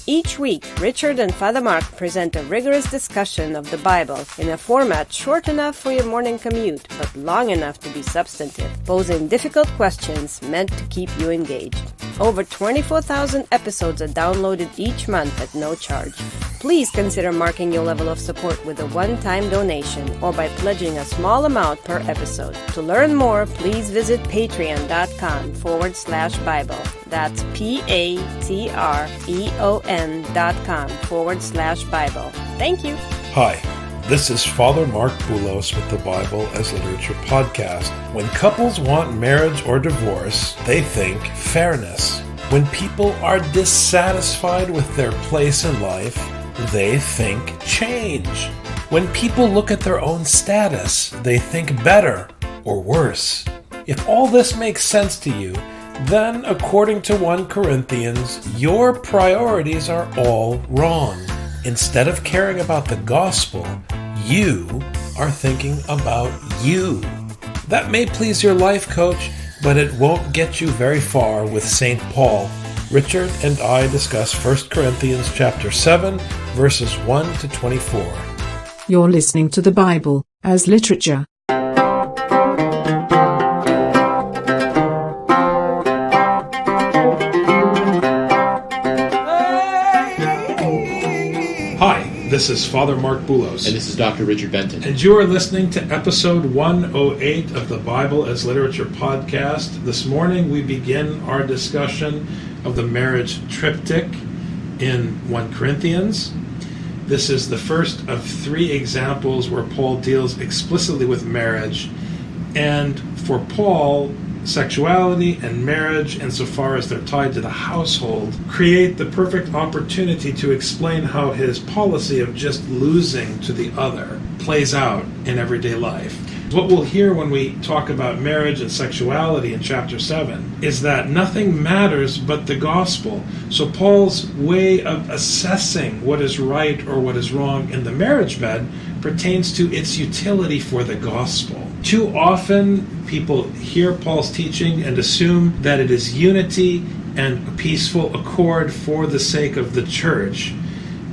Each week, Richard and Father Mark present a rigorous discussion of the Bible in a format short enough for your morning commute, but long enough to be substantive, posing difficult questions meant to keep you engaged. Over 24,000 episodes are downloaded each month at no charge. Please consider marking your level of support with a one-time donation or by pledging a small amount per episode. To learn more, please visit patreon.com/Bible. That's patreon.com/Bible. Thank you. Hi, this is Father Mark Boulos with the Bible as Literature podcast. When couples want marriage or divorce, they think fairness. When people are dissatisfied with their place in life, they think change. When people look at their own status, they think better or worse. If all this makes sense to you, then according to 1 Corinthians, your priorities are all wrong. Instead of caring about the gospel, you are thinking about you. That may please your life coach, but it won't get you very far with St. Paul. Richard and I discuss 1 Corinthians chapter 7, verses 1 to 24. You're listening to the Bible as Literature. Hi, this is Father Mark Boulos. And this is Dr. Richard Benton. And you are listening to episode 108 of the Bible as Literature podcast. This morning we begin our discussion of the marriage triptych in 1 Corinthians. This is the first of 3 examples where Paul deals explicitly with marriage. And for Paul, sexuality and marriage, insofar as they're tied to the household, create the perfect opportunity to explain how his policy of just losing to the other plays out in everyday life. What we'll hear when we talk about marriage and sexuality in chapter 7 is that nothing matters but the gospel. So Paul's way of assessing what is right or what is wrong in the marriage bed pertains to its utility for the gospel. Too often people hear Paul's teaching and assume that it is unity and a peaceful accord for the sake of the church.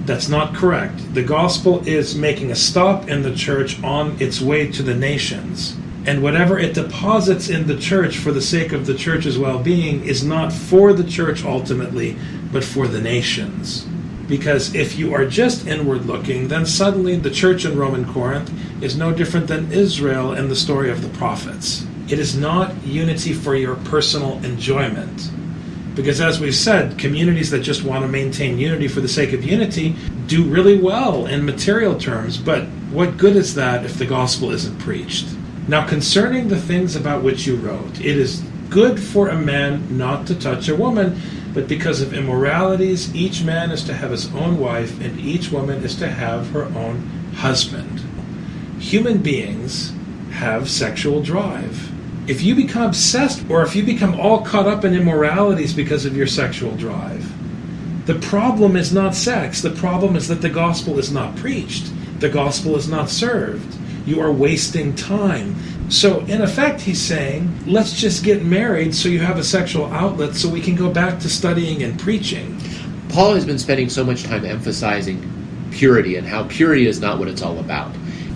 That's not correct. The gospel is making a stop in the church on its way to the nations. And whatever it deposits in the church for the sake of the church's well-being is not for the church ultimately, but for the nations. Because if you are just inward-looking, then suddenly the church in Roman Corinth is no different than Israel in the story of the prophets. It is not unity for your personal enjoyment. Because as we've said, communities that just want to maintain unity for the sake of unity do really well in material terms, but what good is that if the gospel isn't preached? Now, concerning the things about which you wrote, it is good for a man not to touch a woman, but because of immoralities, each man is to have his own wife, and each woman is to have her own husband. Human beings have sexual drive. If you become obsessed or if you become all caught up in immoralities because of your sexual drive, the problem is not sex. The problem is that the gospel is not preached. The gospel is not served. You are wasting time. So in effect, he's saying, let's just get married so you have a sexual outlet so we can go back to studying and preaching. Paul has been spending so much time emphasizing purity and how purity is not what it's all about.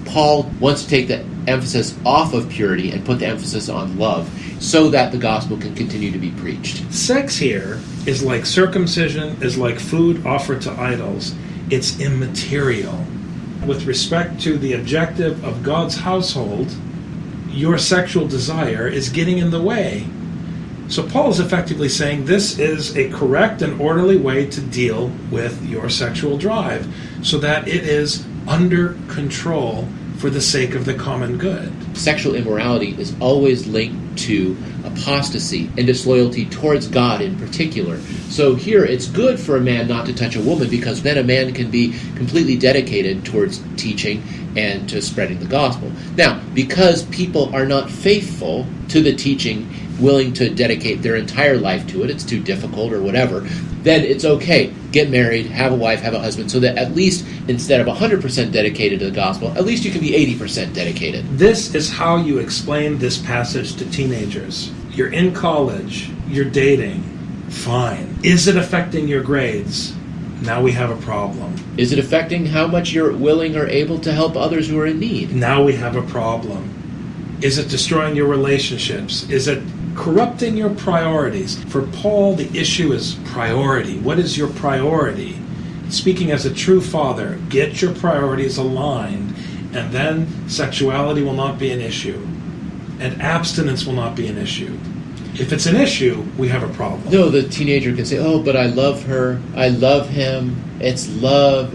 Paul wants to take the emphasis off of purity and put the emphasis on love so that the gospel can continue to be preached. Sex here is like circumcision, is like food offered to idols. It's immaterial. With respect to the objective of God's household, your sexual desire is getting in the way. So Paul is effectively saying this is a correct and orderly way to deal with your sexual drive so that it is under control for the sake of the common good. Sexual immorality is always linked to apostasy and disloyalty towards God in particular. So here it's good for a man not to touch a woman because then a man can be completely dedicated towards teaching and to spreading the gospel. Now, because people are not faithful to the teaching, willing to dedicate their entire life to it, it's too difficult or whatever, then it's okay. Get married, have a wife, have a husband, so that at least instead of 100% dedicated to the gospel, at least you can be 80% dedicated. This is how you explain this passage to teenagers. You're in college, you're dating, fine. Is it affecting your grades? Now we have a problem. Is it affecting how much you're willing or able to help others who are in need? Now we have a problem. Is it destroying your relationships? Is it corrupting your priorities? For Paul, the issue is priority. What is your priority? Speaking as a true father, get your priorities aligned, and then sexuality will not be an issue, and abstinence will not be an issue. If it's an issue, we have a problem. No, the teenager can say, oh, but I love her, I love him, it's love.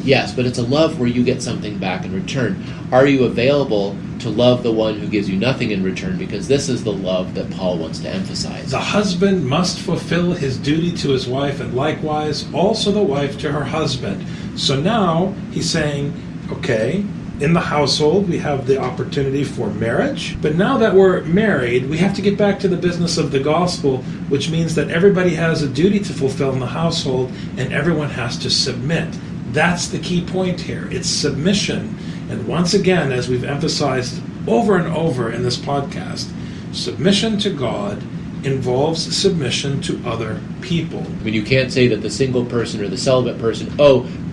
Yes, but it's a love where you get something back in return. Are you available to love the one who gives you nothing in return? Because this is the love that Paul wants to emphasize. The husband must fulfill his duty to his wife, and likewise also the wife to her husband. So now he's saying, okay, in the household, we have the opportunity for marriage. But now that we're married, we have to get back to the business of the gospel, which means that everybody has a duty to fulfill in the household, and everyone has to submit. That's the key point here. It's submission. And once again, as we've emphasized over and over in this podcast, submission to God involves submission to other people. I mean, you can't say that the single person or the celibate person,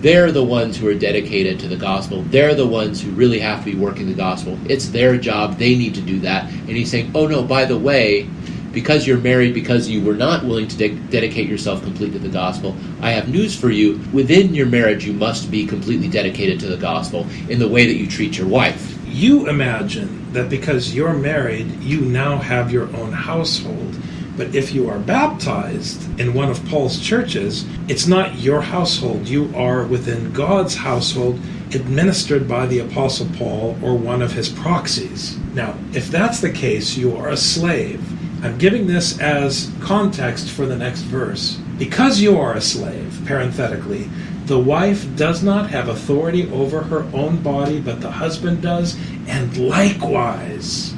they're the ones who are dedicated to the gospel. They're the ones who really have to be working the gospel. It's their job. They need to do that. And he's saying, oh no, by the way, because you're married, because you were not willing to dedicate yourself completely to the gospel, I have news for you. Within your marriage, you must be completely dedicated to the gospel in the way that you treat your wife. You imagine that because you're married, you now have your own household. But if you are baptized in one of Paul's churches, it's not your household. You are within God's household, administered by the Apostle Paul or one of his proxies. Now, if that's the case, you are a slave. I'm giving this as context for the next verse. Because you are a slave, parenthetically, the wife does not have authority over her own body, but the husband does, and likewise,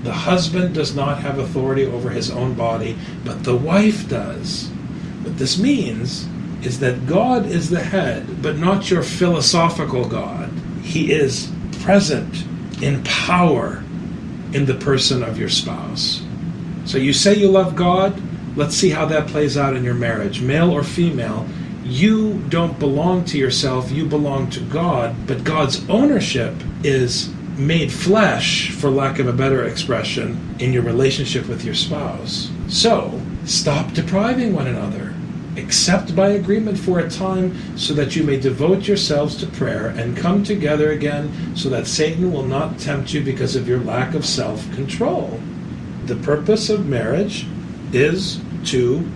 the husband does not have authority over his own body, but the wife does. What this means is that God is the head, but not your philosophical God. He is present in power in the person of your spouse. So you say you love God, let's see how that plays out in your marriage. Male or female, you don't belong to yourself, you belong to God, but God's ownership is made flesh, for lack of a better expression, in your relationship with your spouse. So, stop depriving one another. Accept by agreement for a time so that you may devote yourselves to prayer and come together again so that Satan will not tempt you because of your lack of self-control. The purpose of marriage is to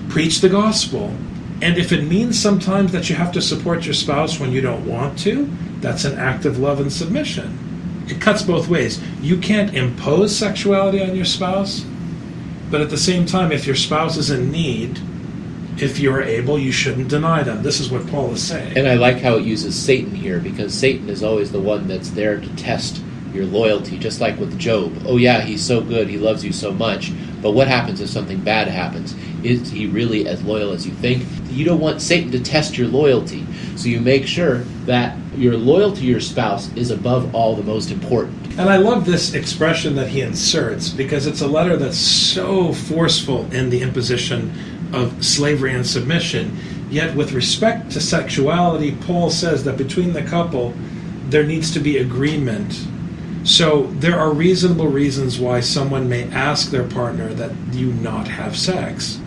preach the gospel. And if it means sometimes that you have to support your spouse when you don't want to, that's an act of love and submission. It cuts both ways. You can't impose sexuality on your spouse, but at the same time, if your spouse is in need, if you're able, you shouldn't deny them. This is what Paul is saying. And I like how it uses Satan here, because Satan is always the one that's there to test your loyalty, just like with Job. Oh yeah, he's so good, he loves you so much, but what happens if something bad happens? Is he really as loyal as you think? You don't want Satan to test your loyalty, so you make sure that your loyalty to your spouse is above all the most important. And I love this expression that he inserts, because it's a letter that's so forceful in the imposition of slavery and submission. Yet with respect to sexuality, Paul says that between the couple, there needs to be agreement. So there are reasonable reasons why someone may ask their partner that you not have sex.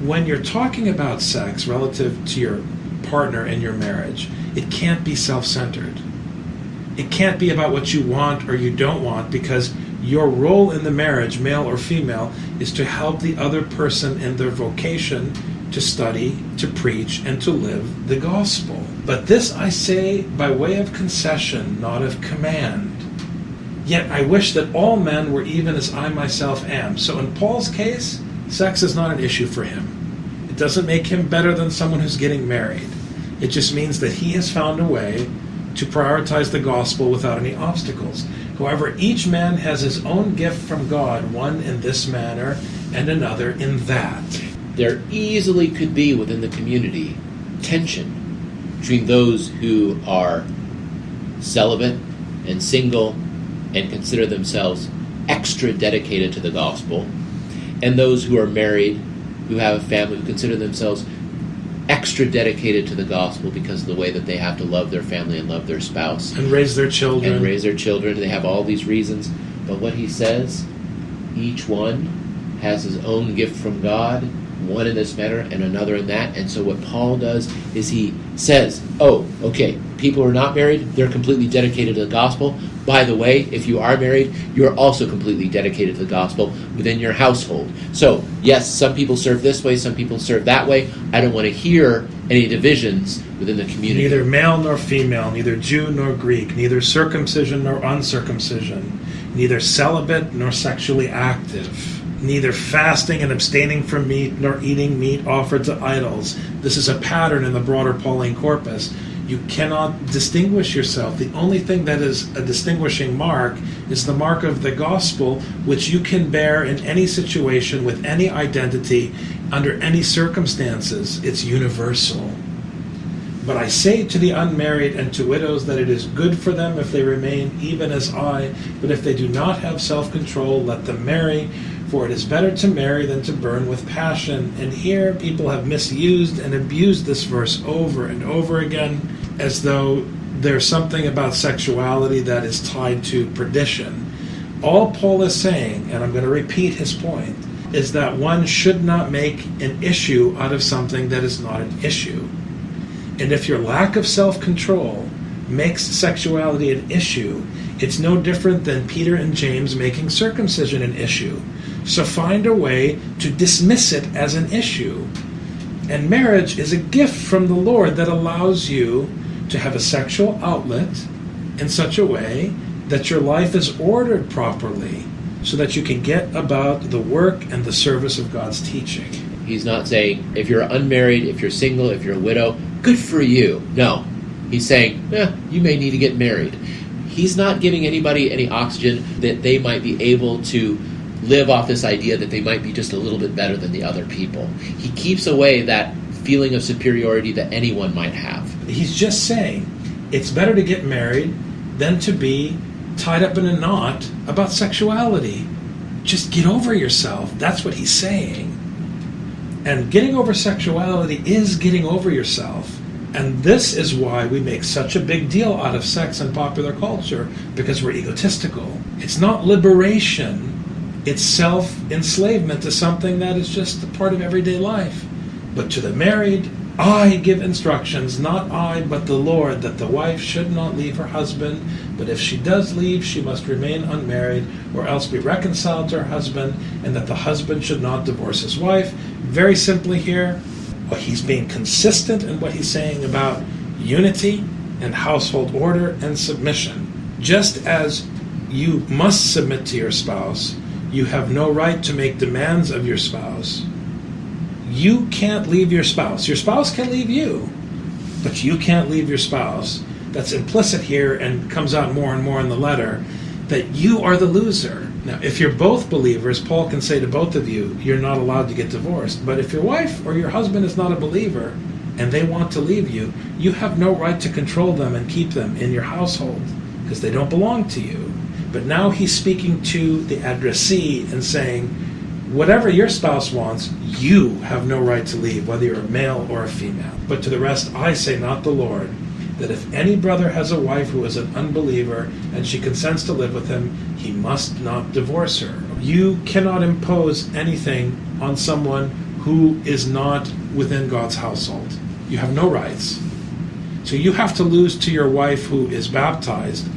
When you're talking about sex relative to your partner in your marriage, it can't be self-centered. It can't be about what you want or you don't want, because your role in the marriage, male or female, is to help the other person in their vocation to study, to preach, and to live the gospel. But this I say by way of concession, not of command. Yet I wish that all men were even as I myself am. So in Paul's case, sex is not an issue for him. It doesn't make him better than someone who's getting married. It just means that he has found a way to prioritize the gospel without any obstacles. However, each man has his own gift from God, one in this manner and another in that. There easily could be within the community tension between those who are celibate and single and consider themselves extra dedicated to the gospel, and those who are married, who have a family, who consider themselves extra dedicated to the gospel because of the way that they have to love their family and love their spouse. And raise their children. And raise their children. They have all these reasons. But what he says, each one has his own gift from God, one in this matter and another in that. And so what Paul does is he says, oh, okay, people who are not married, they're completely dedicated to the gospel. By the way, if you are married, you're also completely dedicated to the gospel within your household. So, yes, some people serve this way, some people serve that way. I don't want to hear any divisions within the community. Neither male nor female, neither Jew nor Greek, neither circumcision nor uncircumcision, neither celibate nor sexually active, neither fasting and abstaining from meat nor eating meat offered to idols. This is a pattern in the broader Pauline corpus. You cannot distinguish yourself. The only thing that is a distinguishing mark is the mark of the gospel, which you can bear in any situation, with any identity, under any circumstances. It's universal. But I say to the unmarried and to widows that it is good for them if they remain even as I, but if they do not have self-control, let them marry, for it is better to marry than to burn with passion. And here people have misused and abused this verse over and over again, as though there's something about sexuality that is tied to perdition. All Paul is saying, and I'm going to repeat his point, is that one should not make an issue out of something that is not an issue. And if your lack of self-control makes sexuality an issue, it's no different than Peter and James making circumcision an issue. So find a way to dismiss it as an issue. And marriage is a gift from the Lord that allows you to have a sexual outlet in such a way that your life is ordered properly, so that you can get about the work and the service of God's teaching. He's not saying, if you're unmarried, if you're single, if you're a widow, good for you. No. He's saying, you may need to get married. He's not giving anybody any oxygen that they might be able to live off this idea that they might be just a little bit better than the other people. He keeps away that feeling of superiority that anyone might have. He's just saying it's better to get married than to be tied up in a knot about sexuality. Just get over yourself. That's what he's saying. And getting over sexuality is getting over yourself. And this is why we make such a big deal out of sex in popular culture, because we're egotistical. It's not liberation. It's self-enslavement to something that is just a part of everyday life. But to the married, I give instructions, not I, but the Lord, that the wife should not leave her husband, but if she does leave, she must remain unmarried, or else be reconciled to her husband, and that the husband should not divorce his wife. Very simply here, he's being consistent in what he's saying about unity and household order and submission. Just as you must submit to your spouse, you have no right to make demands of your spouse. You can't leave your spouse. Your spouse can leave you, but you can't leave your spouse. That's implicit here and comes out more and more in the letter, that you are the loser. Now, if you're both believers, Paul can say to both of you, you're not allowed to get divorced. But if your wife or your husband is not a believer and they want to leave you, you have no right to control them and keep them in your household because they don't belong to you. But now he's speaking to the addressee and saying, whatever your spouse wants, you have no right to leave, whether you're a male or a female. But to the rest, I say, not the Lord, that if any brother has a wife who is an unbeliever and she consents to live with him, he must not divorce her. You cannot impose anything on someone who is not within God's household. You have no rights. So you have to lose to your wife who is baptized,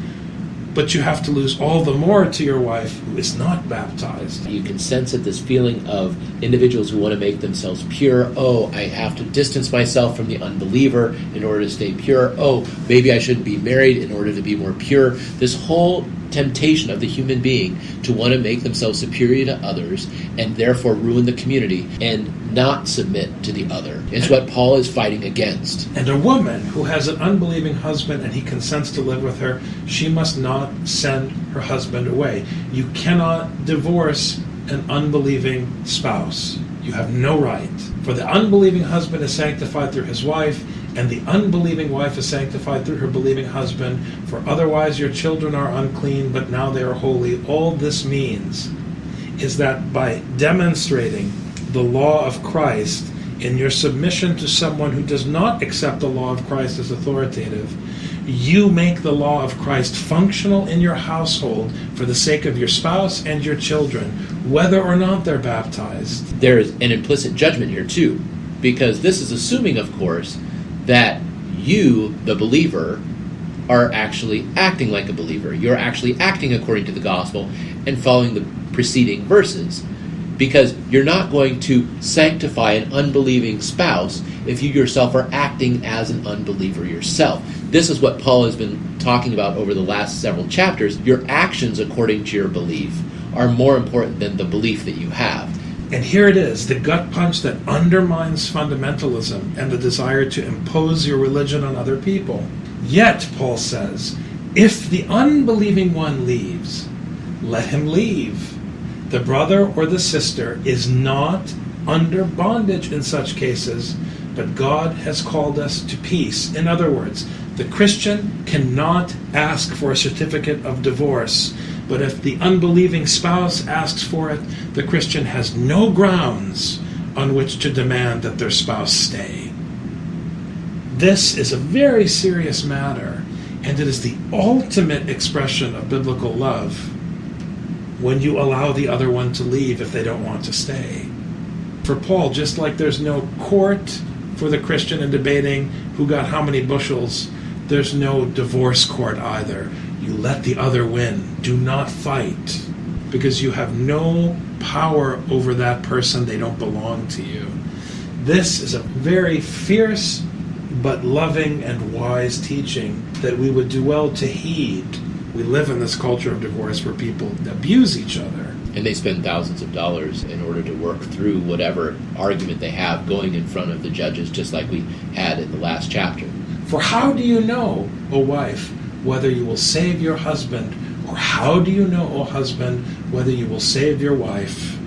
but you have to lose all the more to your wife who is not baptized. You can sense it, this feeling of individuals who want to make themselves pure. Oh, I have to distance myself from the unbeliever in order to stay pure. Oh, maybe I shouldn't be married in order to be more pure. This whole temptation of the human being to want to make themselves superior to others and therefore ruin the community and not submit to the other. It's what Paul is fighting against. And a woman who has an unbelieving husband and he consents to live with her, she must not send her husband away. You cannot divorce an unbelieving spouse. You have no right. For the unbelieving husband is sanctified through his wife, and the unbelieving wife is sanctified through her believing husband. For otherwise your children are unclean, but now they are holy. All this means is that by demonstrating the law of Christ in your submission to someone who does not accept the law of Christ as authoritative, you make the law of Christ functional in your household for the sake of your spouse and your children, whether or not they're baptized. There's an implicit judgment here too, because this is assuming, of course, that you, the believer, are actually acting like a believer. You're actually acting according to the gospel and following the preceding verses. Because you're not going to sanctify an unbelieving spouse if you yourself are acting as an unbeliever yourself. This is what Paul has been talking about over the last several chapters. Your actions according to your belief are more important than the belief that you have. And here it is, the gut punch that undermines fundamentalism and the desire to impose your religion on other people. Yet, Paul says, if the unbelieving one leaves, let him leave. The brother or the sister is not under bondage in such cases, but God has called us to peace. In other words, the Christian cannot ask for a certificate of divorce, but if the unbelieving spouse asks for it, the Christian has no grounds on which to demand that their spouse stay. This is a very serious matter, and it is the ultimate expression of biblical love when you allow the other one to leave if they don't want to stay. For Paul, just like there's no court for the Christian in debating who got how many bushels, there's no divorce court either. You let the other win. Do not fight, because you have no power over that person. They don't belong to you. This is a very fierce but loving and wise teaching that we would do well to heed. We live in this culture of divorce where people abuse each other. And they spend thousands of dollars in order to work through whatever argument they have going in front of the judges, just like we had in the last chapter. For how do you know, O wife, whether you will save your husband? Or how do you know, O husband, whether you will save your wife?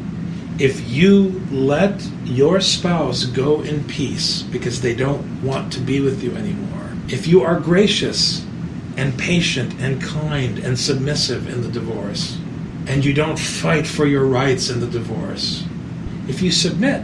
If you let your spouse go in peace because they don't want to be with you anymore, if you are gracious and patient and kind and submissive in the divorce, and you don't fight for your rights in the divorce, if you submit,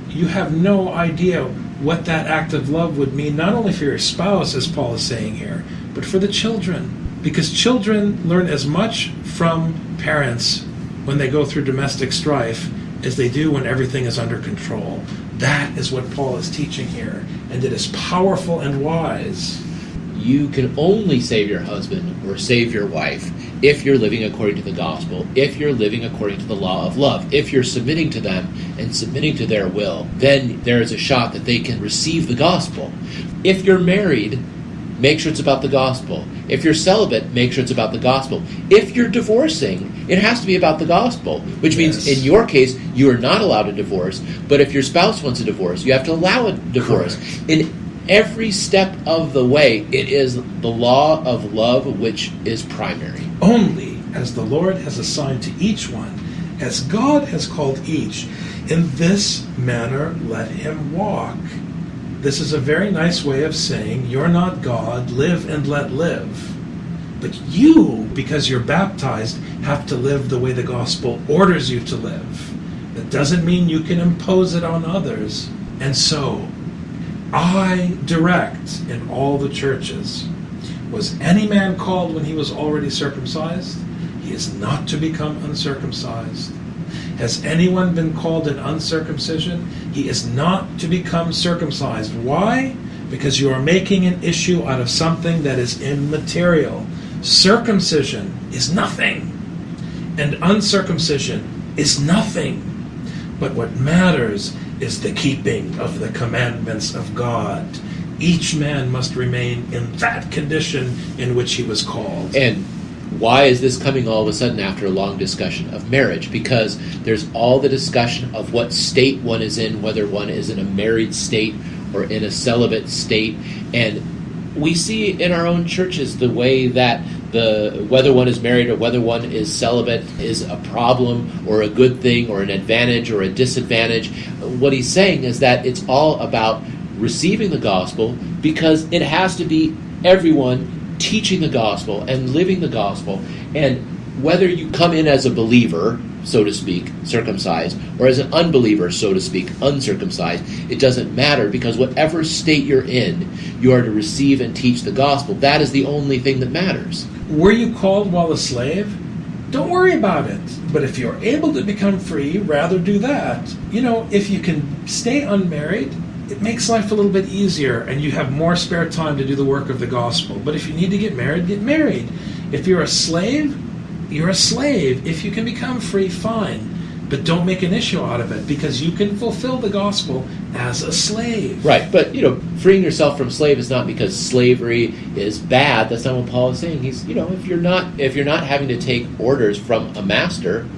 you have no idea what that act of love would mean, not only for your spouse, as Paul is saying here, but for the children. Because children learn as much from parents when they go through domestic strife as they do when everything is under control. That is what Paul is teaching here, and it is powerful and wise. You can only save your husband or save your wife if you're living according to the gospel, if you're living according to the law of love. If you're submitting to them and submitting to their will, then there is a shot that they can receive the gospel. If you're married, make sure it's about the gospel. If you're celibate, make sure it's about the gospel. If you're divorcing, it has to be about the gospel, which means in your case, you are not allowed a divorce, but if your spouse wants a divorce, you have to allow a divorce. Correct. In every step of the way, it is the law of love which is primary. Only as the Lord has assigned to each one, as God has called each, in this manner let him walk. This is a very nice way of saying, you're not God, live and let live. But you, because you're baptized, have to live the way the gospel orders you to live. That doesn't mean you can impose it on others. And so, I direct in all the churches. Was any man called when he was already circumcised? He is not to become uncircumcised. Has anyone been called in uncircumcision? He is not to become circumcised. Why? Because you are making an issue out of something that is immaterial. Circumcision is nothing, and uncircumcision is nothing. But what matters is the keeping of the commandments of God. Each man must remain in that condition in which he was called. And why is this coming all of a sudden after a long discussion of marriage? Because there's all the discussion of what state one is in, whether one is in a married state or in a celibate state. And we see in our own churches the way that whether one is married or whether one is celibate is a problem or a good thing or an advantage or a disadvantage. What he's saying is that it's all about receiving the gospel, because it has to be everyone teaching the gospel and living the gospel. And whether you come in as a believer so to speak, circumcised, or as an unbeliever, so to speak, uncircumcised. It doesn't matter, because whatever state you're in, you are to receive and teach the gospel. That is the only thing that matters. Were you called while a slave? Don't worry about it. But if you're able to become free, rather do that. If you can stay unmarried, it makes life a little bit easier, and you have more spare time to do the work of the gospel. But if you need to get married, get married. If you're a slave, you're a slave. If you can become free, fine. But don't make an issue out of it, because you can fulfill the gospel as a slave. Right, but freeing yourself from slave is not because slavery is bad. That's not what Paul is saying. He's, if you're not having to take orders from a master,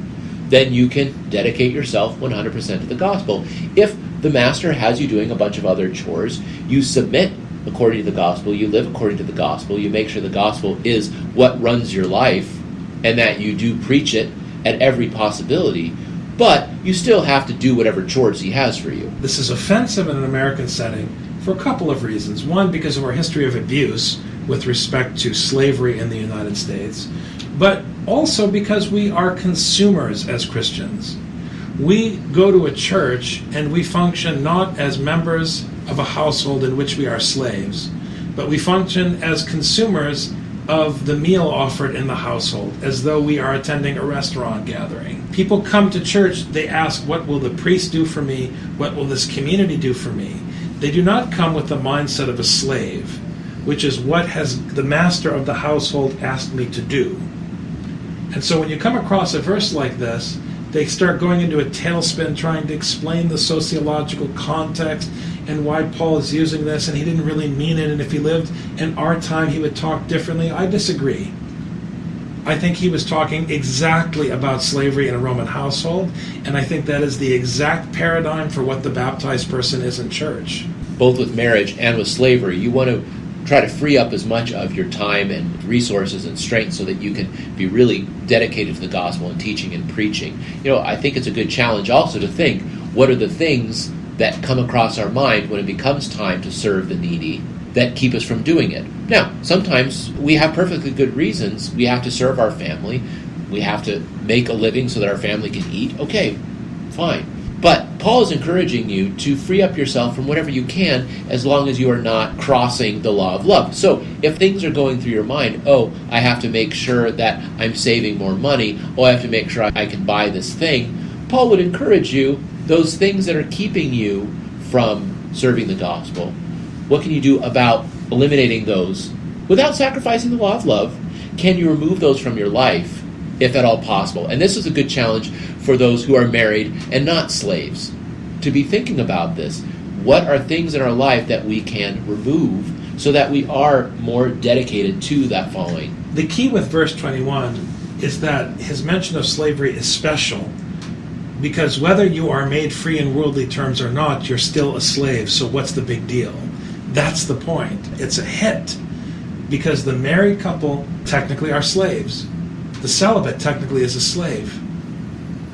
then you can dedicate yourself 100% to the gospel. If the master has you doing a bunch of other chores, you submit according to the gospel, you live according to the gospel, you make sure the gospel is what runs your life, and that you do preach it at every possibility, but you still have to do whatever chores he has for you. This is offensive in an American setting for a couple of reasons. One, because of our history of abuse with respect to slavery in the United States, but also because we are consumers as Christians. We go to a church and we function not as members of a household in which we are slaves, but we function as consumers of the meal offered in the household, as though we are attending a restaurant gathering. People come to church, they ask, what will the priest do for me? What will this community do for me? They do not come with the mindset of a slave, which is what has the master of the household asked me to do. And so when you come across a verse like this, they start going into a tailspin trying to explain the sociological context and why Paul is using this, and he didn't really mean it, and if he lived in our time he would talk differently. I disagree. I think he was talking exactly about slavery in a Roman household, and I think that is the exact paradigm for what the baptized person is in church. Both with marriage and with slavery, you want to try to free up as much of your time and resources and strength so that you can be really dedicated to the gospel and teaching and preaching. I think it's a good challenge also to think, what are the things that come across our mind when it becomes time to serve the needy that keep us from doing it? Now, sometimes we have perfectly good reasons. We have to serve our family. We have to make a living so that our family can eat. Okay, fine. But Paul is encouraging you to free up yourself from whatever you can, as long as you are not crossing the law of love. So if things are going through your mind, I have to make sure that I'm saving more money, I have to make sure I can buy this thing, Paul would encourage you, those things that are keeping you from serving the gospel, what can you do about eliminating those without sacrificing the law of love? Can you remove those from your life, if at all possible? And this is a good challenge for those who are married and not slaves, to be thinking about this. What are things in our life that we can remove so that we are more dedicated to that following? The key with verse 21 is that his mention of slavery is special, because whether you are made free in worldly terms or not, you're still a slave, so what's the big deal? That's the point. It's a hit, because the married couple technically are slaves. The celibate technically is a slave.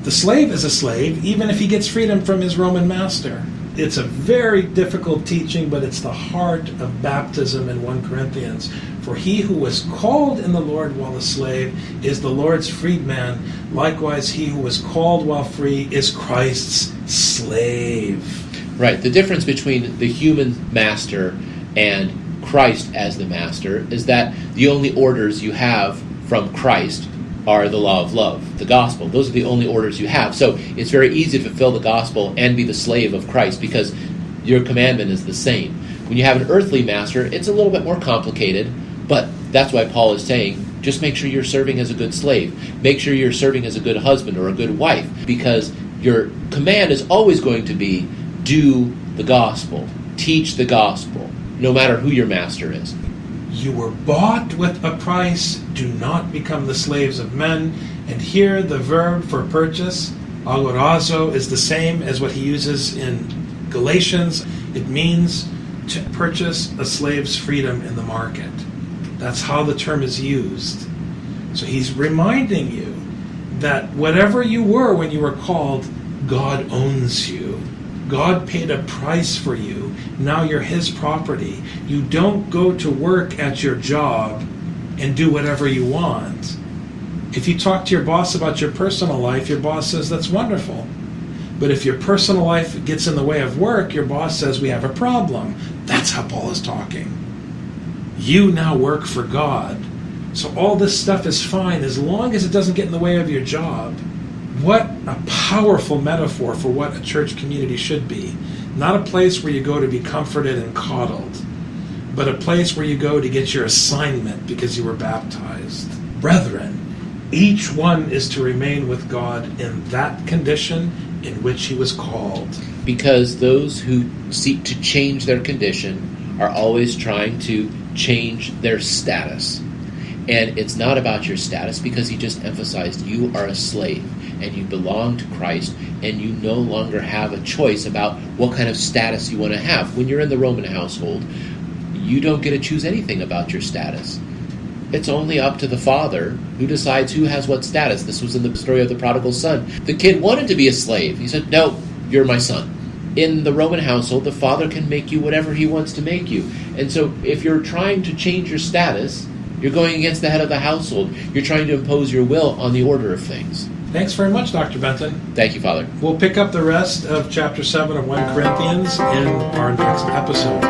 The slave is a slave, even if he gets freedom from his Roman master. It's a very difficult teaching, but it's the heart of baptism in 1 Corinthians. For he who was called in the Lord while a slave is the Lord's freedman. Likewise, he who was called while free is Christ's slave. Right. The difference between the human master and Christ as the master is that the only orders you have from Christ are the law of love, the gospel. Those are the only orders you have. So it's very easy to fulfill the gospel and be the slave of Christ, because your commandment is the same. When you have an earthly master, it's a little bit more complicated, but that's why Paul is saying, just make sure you're serving as a good slave. Make sure you're serving as a good husband or a good wife, because your command is always going to be, do the gospel, teach the gospel, no matter who your master is. You were bought with a price. Do not become the slaves of men. And here the verb for purchase, agorazo, is the same as what he uses in Galatians. It means to purchase a slave's freedom in the market. That's how the term is used. So he's reminding you that whatever you were when you were called, God owns you. God paid a price for you. Now you're his property. You don't go to work at your job and do whatever you want If you talk to your boss about your personal life, your boss says that's wonderful. But if your personal life gets in the way of work, your boss says we have a problem. That's how Paul is talking. You now work for God. So all this stuff is fine as long as it doesn't get in the way of your job. What a powerful metaphor for what a church community should be. Not a place where you go to be comforted and coddled, but a place where you go to get your assignment because you were baptized. Brethren, each one is to remain with God in that condition in which he was called. Because those who seek to change their condition are always trying to change their status. And it's not about your status, because he just emphasized you are a slave and you belong to Christ, and you no longer have a choice about what kind of status you want to have. When you're in the Roman household, you don't get to choose anything about your status. It's only up to the father who decides who has what status. This was in the story of the prodigal son. The kid wanted to be a slave. He said, no, you're my son. In the Roman household, the father can make you whatever he wants to make you. And so if you're trying to change your status, you're going against the head of the household. You're trying to impose your will on the order of things. Thanks very much, Dr. Benton. Thank you, Father. We'll pick up the rest of chapter 7 of 1 Corinthians in our next episode.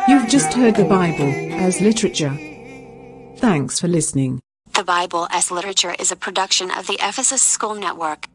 You've just heard the Bible as literature. Thanks for listening. The Bible as Literature is a production of the Ephesus School Network.